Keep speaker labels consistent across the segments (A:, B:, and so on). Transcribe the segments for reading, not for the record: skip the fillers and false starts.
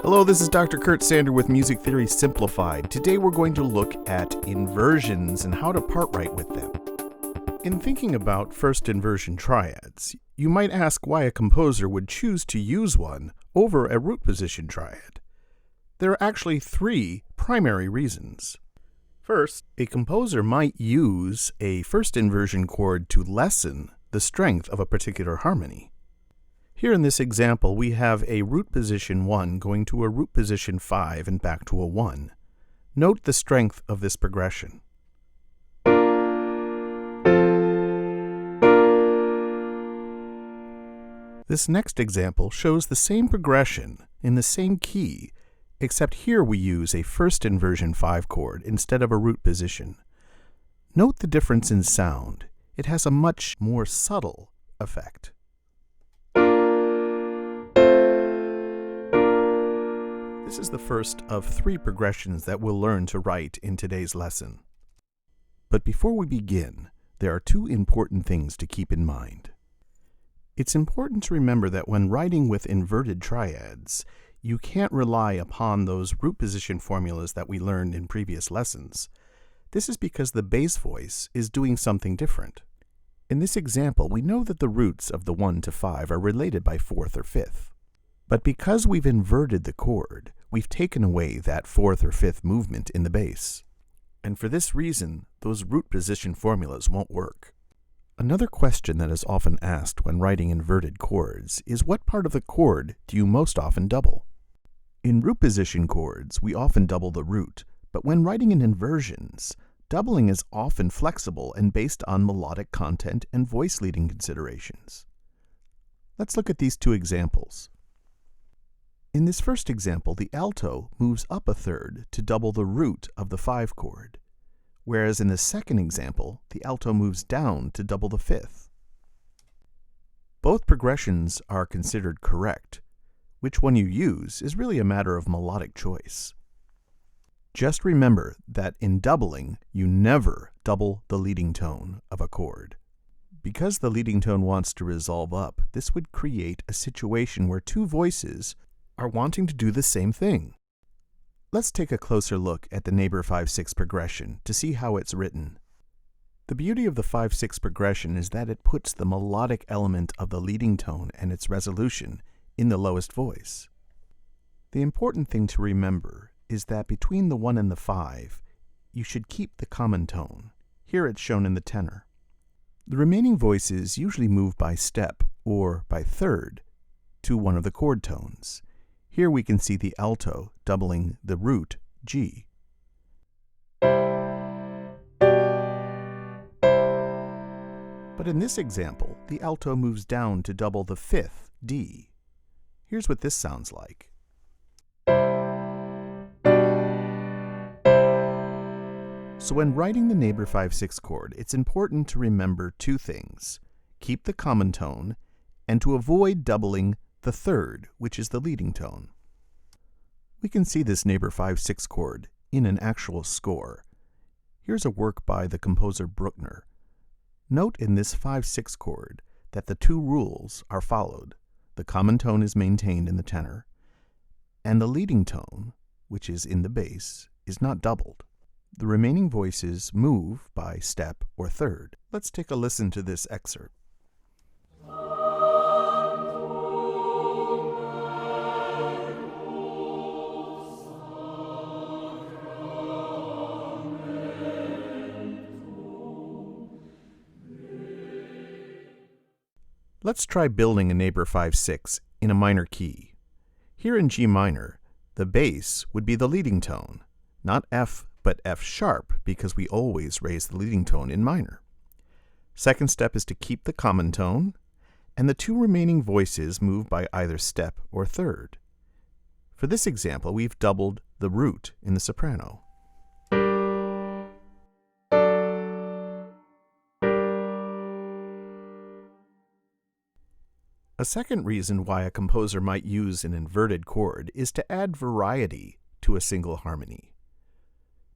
A: Hello, this is Dr. Kurt Sander with Music Theory Simplified. Today we're going to look at inversions and how to part right with them. In thinking about first inversion triads, you might ask why a composer would choose to use one over a root position triad. There are actually three primary reasons. First, a composer might use a first inversion chord to lessen the strength of a particular harmony. Here in this example, we have a root position 1 going to a root position 5 and back to a 1. Note the strength of this progression. This next example shows the same progression in the same key, except here we use a first inversion 5 chord instead of a root position. Note the difference in sound. It has a much more subtle effect. This is the first of three progressions that we'll learn to write in today's lesson. But before we begin, there are two important things to keep in mind. It's important to remember that when writing with inverted triads, you can't rely upon those root position formulas that we learned in previous lessons. This is because the bass voice is doing something different. In this example, we know that the roots of the 1 to 5 are related by 4th or 5th. But because we've inverted the chord, we've taken away that 4th or 5th movement in the bass. And for this reason, those root position formulas won't work. Another question that is often asked when writing inverted chords is what part of the chord do you most often double? In root position chords, we often double the root, but when writing in inversions, doubling is often flexible and based on melodic content and voice leading considerations. Let's look at these two examples. In this first example, the alto moves up a third to double the root of the 5 chord, whereas in the second example, the alto moves down to double the 5th. Both progressions are considered correct. Which one you use is really a matter of melodic choice. Just remember that in doubling, you never double the leading tone of a chord. Because the leading tone wants to resolve up, this would create a situation where two voices are wanting to do the same thing. Let's take a closer look at the neighbor 5-6 progression to see how it's written. The beauty of the 5-6 progression is that it puts the melodic element of the leading tone and its resolution in the lowest voice. The important thing to remember is that between the 1 and the 5, you should keep the common tone. Here it's shown in the tenor. The remaining voices usually move by step or by third to one of the chord tones. Here we can see the alto doubling the root G. But in this example, the alto moves down to double the 5th D. Here's what this sounds like. So when writing the neighbor 5-6 chord, it's important to remember two things. Keep the common tone, and to avoid doubling the third, which is the leading tone. We can see this neighbor 5-6 chord in an actual score. Here's a work by the composer Bruckner. Note in this 5-6 chord that the two rules are followed. The common tone is maintained in the tenor, and the leading tone, which is in the bass, is not doubled. The remaining voices move by step or third. Let's take a listen to this excerpt. Let's try building a neighbor 5-6 in a minor key. Here in G minor, the bass would be the leading tone, not F but F sharp because we always raise the leading tone in minor. Second step is to keep the common tone, and the two remaining voices move by either step or third. For this example, we've doubled the root in the soprano. A second reason why a composer might use an inverted chord is to add variety to a single harmony.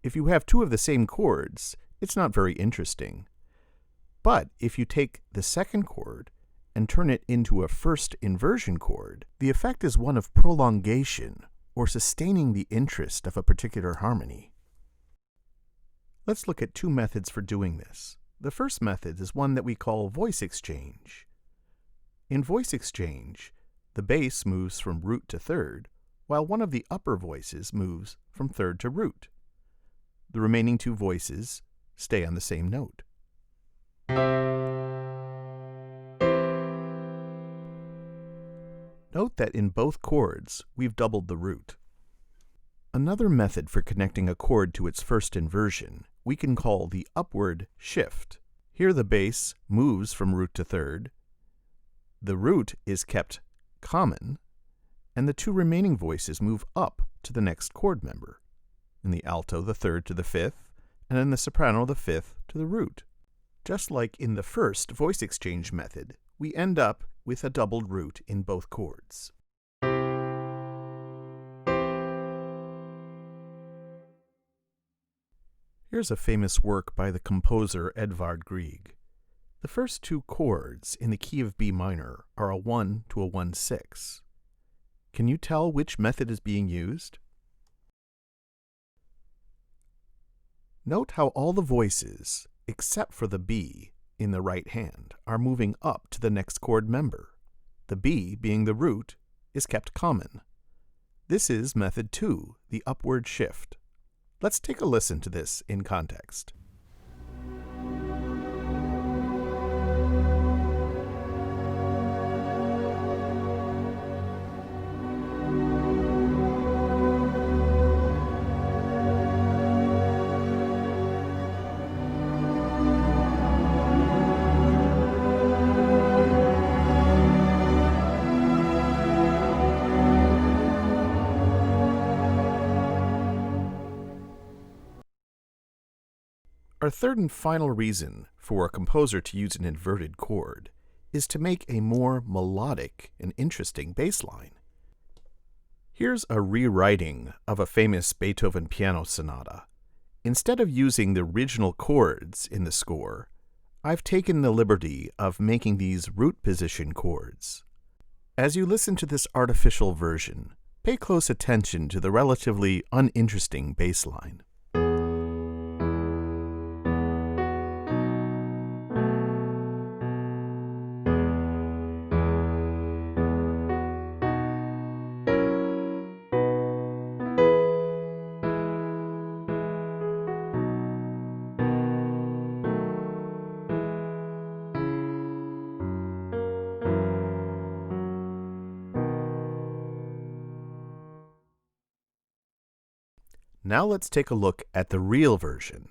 A: If you have two of the same chords, it's not very interesting. But if you take the second chord and turn it into a first inversion chord, the effect is one of prolongation, or sustaining the interest of a particular harmony. Let's look at two methods for doing this. The first method is one that we call voice exchange. In voice exchange, the bass moves from root to third, while one of the upper voices moves from third to root. The remaining two voices stay on the same note. Note that in both chords, we've doubled the root. Another method for connecting a chord to its first inversion we can call the upward shift. Here the bass moves from root to third, the root is kept common, and the two remaining voices move up to the next chord member. In the alto, the third to the fifth, and in the soprano, the fifth to the root. Just like in the first voice exchange method, we end up with a doubled root in both chords. Here's a famous work by the composer Edvard Grieg. The first two chords in the key of B minor are a 1 to a 1/6. Can you tell which method is being used? Note how all the voices, except for the B in the right hand, are moving up to the next chord member. The B, being the root, is kept common. This is method 2, the upward shift. Let's take a listen to this in context. Our third and final reason for a composer to use an inverted chord is to make a more melodic and interesting bass line. Here's a rewriting of a famous Beethoven piano sonata. Instead of using the original chords in the score, I've taken the liberty of making these root position chords. As you listen to this artificial version, pay close attention to the relatively uninteresting bass line. Now let's take a look at the real version.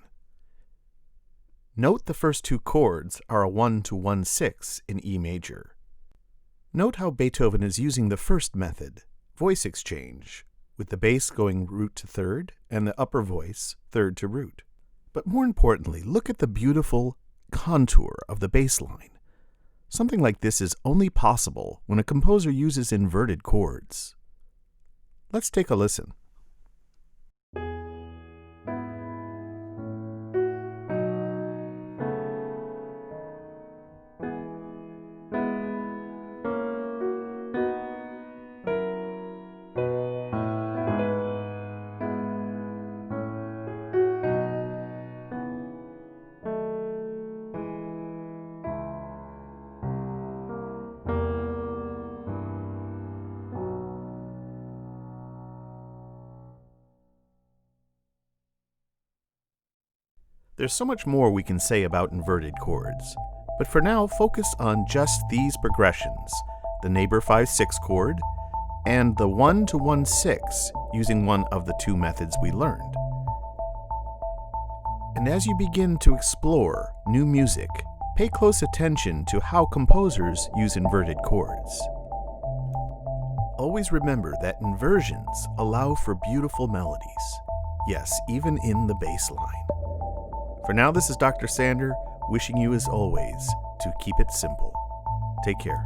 A: Note the first two chords are a 1 to 1/6 in E major. Note how Beethoven is using the first method, voice exchange, with the bass going root to third and the upper voice third to root. But more importantly, look at the beautiful contour of the bass line. Something like this is only possible when a composer uses inverted chords. Let's take a listen. There's so much more we can say about inverted chords, but for now focus on just these progressions, the neighbor 5/6 chord and the 1 to 1/6 using one of the two methods we learned. And as you begin to explore new music, pay close attention to how composers use inverted chords. Always remember that inversions allow for beautiful melodies, yes, even in the bass line. For now, this is Dr. Sander, wishing you as always to keep it simple. Take care.